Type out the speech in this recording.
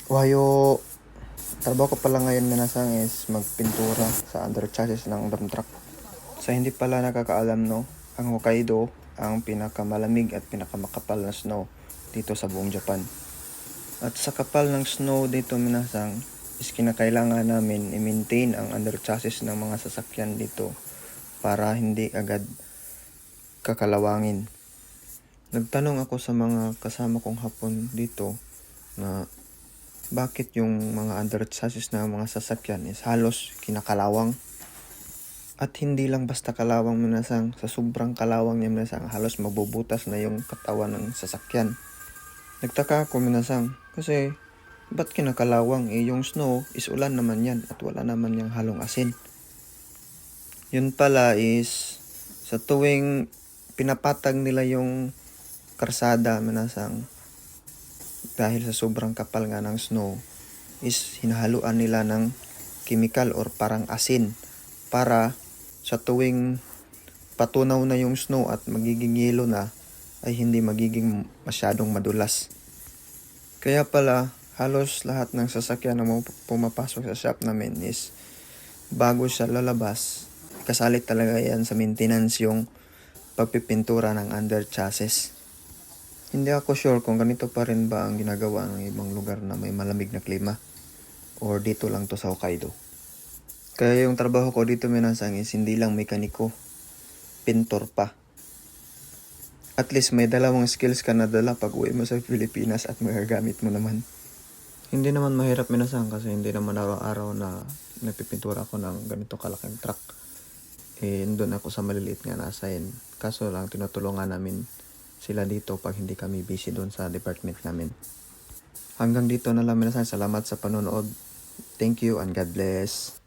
Wayo, trabaho ko pala ngayon minasang is magpintura sa under chassis ng dump truck. Sa hindi pala nakakaalam, no, ang Hokkaido ang pinakamalamig at pinakamakapal na snow dito sa buong Japan. At sa kapal ng snow dito minasang is kinakailangan namin i-maintain ang under chassis ng mga sasakyan dito para hindi agad kakalawangin. Nagtanong ako sa mga kasama kong Hapon dito na bakit yung mga under chassis na mga sasakyan is halos kinakalawang. At hindi lang basta kalawang minasang, sa sobrang kalawang niya minasang halos mabubutas na yung katawan ng sasakyan. Nagtaka ako minasang kasi ba't kinakalawang, yung snow is ulan naman yan at wala naman yung halong asin. Yun pala is sa tuwing pinapatag nila yung karsada minasang dahil sa sobrang kapal nga ng snow is hinahaluan nila ng chemical or parang asin para sa tuwing patunaw na yung snow at magiging yelo na ay hindi magiging masyadong madulas. Kaya pala halos lahat ng sasakyan na pumapasok sa shop namin is bago siya lalabas, kasali talaga yan sa maintenance yung pagpipintura ng under chassis. Hindi ako sure kung ganito pa rin ba ang ginagawa ng ibang lugar na may malamig na klima or dito lang to sa Hokkaido. Kaya yung trabaho ko dito minasang is hindi lang mekaniko, pintor pa. At least may dalawang skills ka na dala pag uwi mo sa Pilipinas at magagamit mo naman. Hindi naman mahirap minasang kasi hindi naman araw-araw na nagpipintura ako ng ganito kalaking truck. Doon ako sa maliliit nga na assign. Kaso lang tinutulungan namin sila dito pag hindi kami busy doon sa department namin. Hanggang dito na lang minasang, salamat sa panonood. Thank you and God bless.